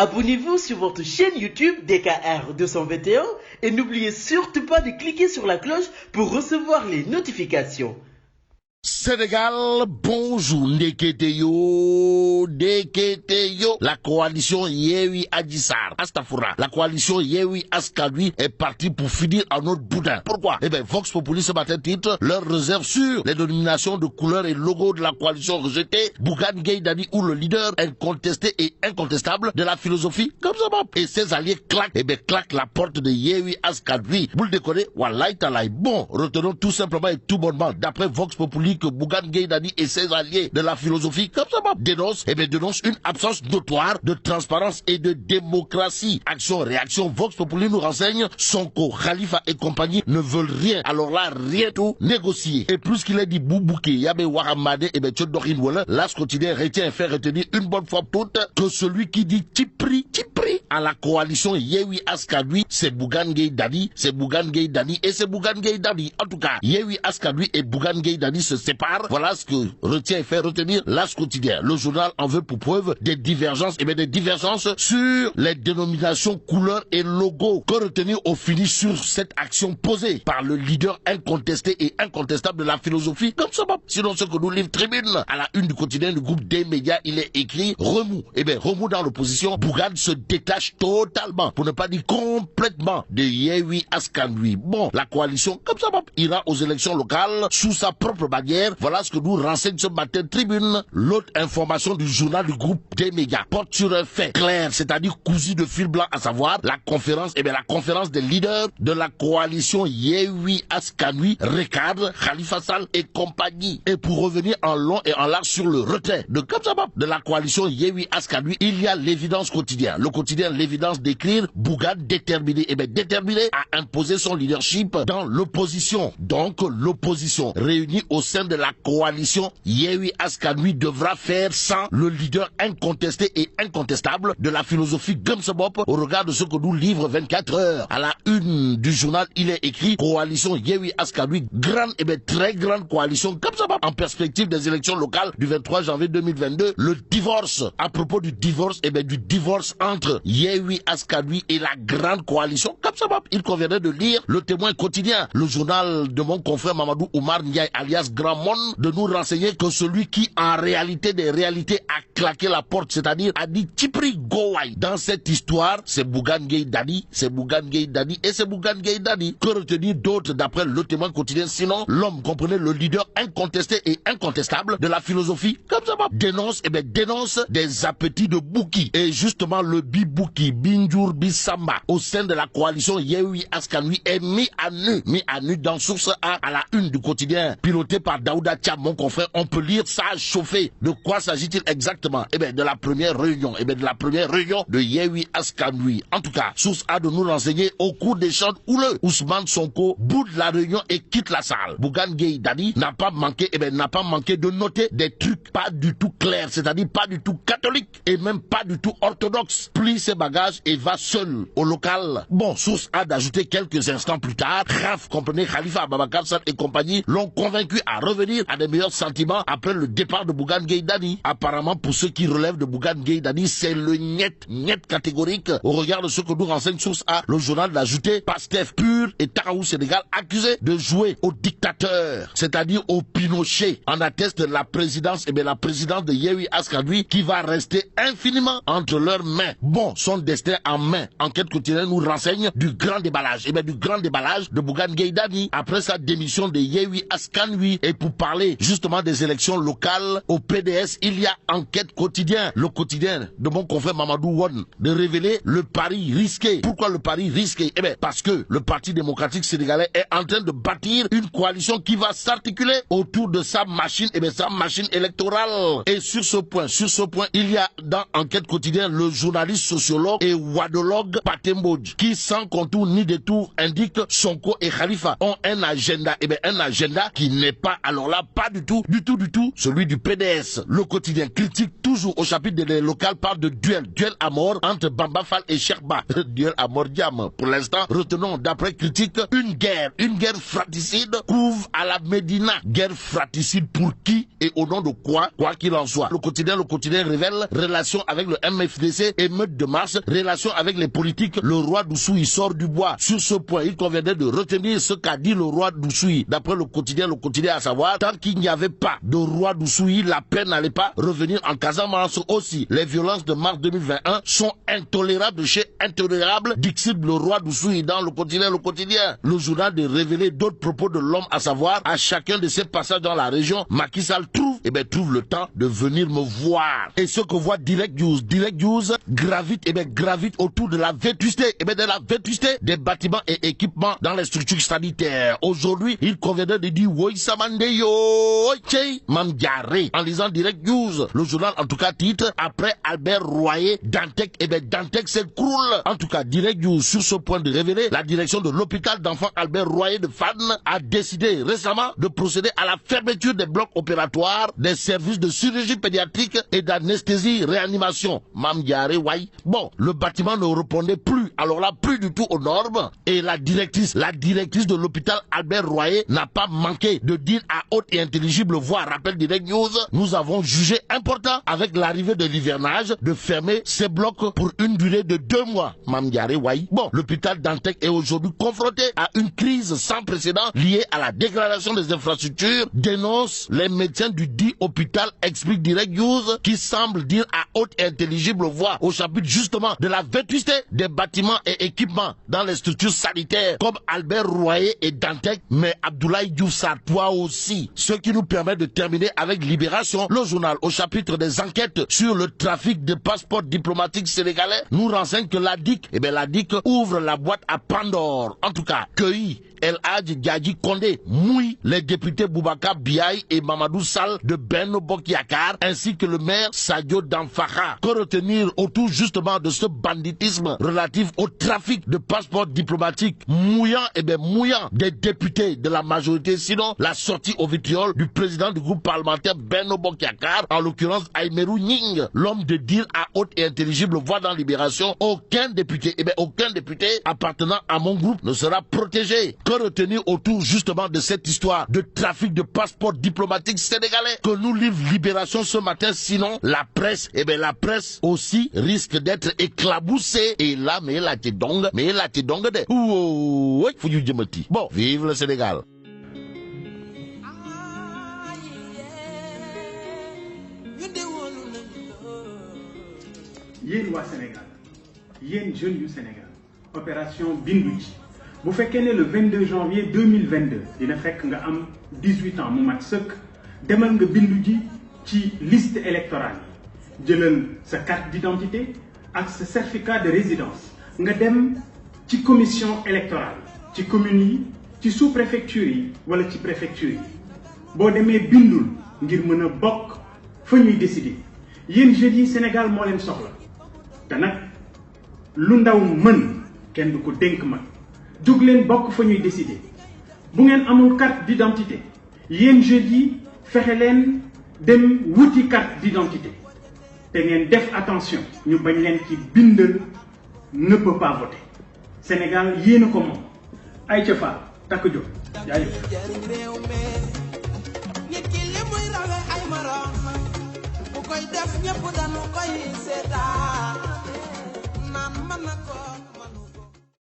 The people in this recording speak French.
Abonnez-vous sur votre chaîne YouTube DKR 221 et n'oubliez surtout pas de cliquer sur la cloche pour recevoir les notifications. Sénégal, bonjour, Ndeketeyo. La coalition Yewi Adjissar, Astafoura, la coalition Yewi Askadwi est partie pour finir en autre boudin. Pourquoi? Eh bien, Vox Populi ce matin titre leur réserve sur les dénominations de couleurs et logos de la coalition rejetée. Bougane Gueye Dany ou le leader incontesté et incontestable de la philosophie comme ça. Et ses alliés claquent la porte de Yewi Askadwi. Vous le déconnez, Wallahi Talaï. Bon, retenons tout simplement et tout bonnement, d'après Vox Populi, que Bougane Gueye Dany et ses alliés de la philosophie comme ça dénoncent une absence notoire de transparence et de démocratie. Action-réaction, Vox Populi nous renseigne, Sonko, Khalifa et compagnie ne veulent rien, alors là, rien tout négocier. Et plus qu'il a dit Boubouké, Yabé Wahamade et Tchodorin Wala, l'As quotidien retient et fait retenir une bonne fois pour toutes que celui qui dit Tipri à la coalition Yewi Askadwi, c'est Bougane Gueye Dany, c'est Bougane Gueye Dany et c'est Bougane Gueye Dany. En tout cas, Yewi Askadwi et Bougane Gueye Dany se séparent. Voilà ce que retient et fait retenir l'As quotidien. Le journal en veut pour preuve des divergences, sur les dénominations, couleurs et logos. Que retenir au finish sur cette action posée par le leader incontesté et incontestable de la philosophie comme ça. Sinon, ce que nous livre Tribune à la une du quotidien du groupe des médias, il est écrit remous. Remous dans l'opposition, Bougane se détache totalement, pour ne pas dire complètement, de Yewi Askadwi. Bon, la coalition comme ça ira aux élections locales sous sa propre bannière. Voilà ce que nous renseigne ce matin Tribune. L'autre information du journal du groupe des médias porte sur un fait clair, c'est-à-dire cousu de fil blanc, à savoir la conférence des leaders de la coalition Yewi Askadwi, recadre Khalifa Sall et compagnie. Et pour revenir en long et en large sur le retrait de la coalition Yewi Askadwi, il y a l'évidence quotidien. Le quotidien l'évidence d'écrire Bougane déterminé à imposer son leadership dans l'opposition. Donc l'opposition réunie au sein de la coalition Yewi Askadwi devra faire sans le leader incontesté et incontestable de la philosophie Gumsebop au regard de ce que nous livre 24 heures. À la une du journal, il est écrit coalition Yewi Askadwi, grande très grande coalition Gumsebop en perspective des élections locales du 23 janvier 2022. Le divorce, à propos du divorce, du divorce entre Yewi Askadwi et la grande coalition Gumsebop. Il conviendrait de lire le Témoin quotidien, le journal de mon confrère Mamadou Oumar Ndiaye alias Grand Monde, de nous renseigner que celui qui en réalité des réalités a claqué la porte, c'est-à-dire a dit Tipri Gowai dans cette histoire, c'est Bougane Gueye Dany, et c'est Bougane Gueye Dany. Que retenir d'autre d'après le Témoin quotidien, sinon l'homme, comprenez, le leader incontesté et incontestable de la philosophie comme ça dénonce des appétits de Bouki. Et justement le Bibouki, Binjour Bissamba, au sein de la coalition Yewi Askadwi est mis à nu dans Source A à la une du quotidien, piloté par Daouda Thiam, mon confrère. On peut lire ça a chauffé. De quoi s'agit-il exactement? De la première réunion, de Yewi Askadwi. En tout cas, Source A de nous renseigner au cours des chants houleux. Ousmane Sonko boude la réunion et quitte la salle. Bougane Gueye Dany n'a pas manqué de noter des trucs pas du tout clairs, c'est-à-dire pas du tout catholiques et même pas du tout orthodoxes. Plie ses bagages et va seul au local. Bon, Source A d'ajouter quelques instants plus tard, comprenez, Khalifa Ababacar Sall et compagnie l'ont convaincu à revenir à des meilleurs sentiments après le départ de Bougane Gueye Dany. Apparemment, pour ceux qui relèvent de Bougane Gueye Dany, c'est le niet catégorique au regard de ce que nous renseigne Source A. Le journal d'ajouter Pastef pur et Taraou Sénégal accusés de jouer au dictateur, c'est-à-dire au Pinochet. En atteste la présidence de Yewi Askadwi qui va rester infiniment entre leurs mains. Bon, son destin en main. Enquête quotidienne nous renseigne du grand déballage, de Bougane Gueye Dany après sa démission de Yewi Askadwi. Et pour parler justement des élections locales au PDS, il y a Enquête quotidien, le quotidien de mon confrère Mamadou Won, de révéler le pari risqué. Pourquoi le pari risqué? Parce que le Parti démocratique sénégalais est en train de bâtir une coalition qui va s'articuler autour de sa machine électorale. Et sur ce point, il y a dans Enquête quotidienne le journaliste sociologue et wadologue Patembodj qui, sans contour ni détour, indique Sonko et Khalifa ont un agenda, qui n'est pas à Alors là, pas du tout, celui du PDS. Le quotidien critique toujours au chapitre des locales parle de duel à mort entre Bamba Fall et Sherba. Duel à mort diam. Pour l'instant, retenons d'après critique une guerre fratricide couvre à la Médina. Guerre fratricide pour qui et au nom de quoi qu'il en soit. Le quotidien révèle relation avec le MFDC, émeute de mars, relation avec les politiques. Le roi d'Oussoui sort du bois. Sur ce point, il conviendrait de retenir ce qu'a dit le roi d'Oussoui. D'après le quotidien à savoir, tant qu'il n'y avait pas de roi d'Oussoui, la paix n'allait pas revenir en Casamance aussi. Les violences de mars 2021 sont intolérables de chez intolérable, dixit le roi d'Oussoui dans le quotidien. Le journal de révéler d'autres propos de l'homme, à savoir, à chacun de ses passages dans la région, Macky Sall trouve le temps de venir me voir. Et ce que voit Direct News gravite autour de la vétusté, des bâtiments et équipements dans les structures sanitaires. Aujourd'hui, il conviendrait de dire oui Samandeyo, Mamdiaré. En lisant Direct News, le journal en tout cas titre après Albert Royer, Dantec s'écroule. En tout cas, Direct News sur ce point de révéler, la direction de l'hôpital d'enfants Albert Royer de Fann a décidé récemment de procéder à la fermeture des blocs opératoires, des services de chirurgie pédiatrique et d'anesthésie réanimation. Mamdiaré, bon, le bâtiment ne répondait plus, alors là, plus du tout aux normes, et la directrice de l'hôpital Albert Royer n'a pas manqué de dire à haute et intelligible voix, rappelle Direct News, nous avons jugé important, avec l'arrivée de l'hivernage, de fermer ces blocs pour une durée de 2 mois. Mamdiaré, bon, l'hôpital Dantec est aujourd'hui confronté à une crise sans précédent liée à la dégradation des infrastructures, dénonce les médecins du dit hôpital, explique Direct News, qui semble dire à haute et intelligible voix au chapitre justement de la vétusté des bâtiments et équipements dans les structures sanitaires comme Albert Royer et Dantec, mais Abdoulaye Diouf Sarr, toi aussi. Ce qui nous permet de terminer avec Libération, le journal au chapitre des enquêtes sur le trafic de passeports diplomatiques sénégalais nous renseigne que la DIC ouvre la boîte à Pandore. En tout cas, cueilli El Hadji Diadji Condé mouille les députés Boubacar Biaye et Mamadou Sall de Benno Bokk Yakaar ainsi que le maire Sadio Damfakha. Que retenir autour justement de ce banditisme relatif au trafic de passeports diplomatiques mouillant des députés de la majorité, sinon la sortie au vitriol du président du groupe parlementaire Benno Bokk Yakaar, en l'occurrence Aïmerou Gningue, l'homme de dire à haute et intelligible voix dans Libération, aucun député appartenant à mon groupe ne sera protégé. Que retenir autour justement de cette histoire de trafic de passeports diplomatiques sénégalais que nous livre Libération ce matin, sinon la presse aussi risque d'être éclaboussée. Et là, mais la tidong de bon, vive le Sénégal. Yéen waa Sénégal, yéen jeunes du Sénégal, opération bindu ji bu fekkee ne le 22 janvier 2022 dina fekk nga am 18 ans mu mat sëkk demal nga bindu ji ci liste électorale yi jëlal sa carte d'identité ak sa certificat de résidence nga dem ci commission électorale ci communes yi ci sous-préfecture yi wala ci préfecture yi boo demee bindul ngir mën a bokk fa ñuy décider yéen jeunes yi Sénégal moo leen soxla te nag lu ndaw mën kenn du ko dénk mag jóg leen bokk fa ñuy décider bu ngeen amul carte d'identité yéen jeunes yi fexe leen dem wuti carte d'identité te ngeen def attention ñu bañ leen ci bindal ne peut pas voter Sénégal yéen a ko moom ay ca fa takk jóg jaajëf. koy def ñëpp dañu koy seetaan naan mën na ko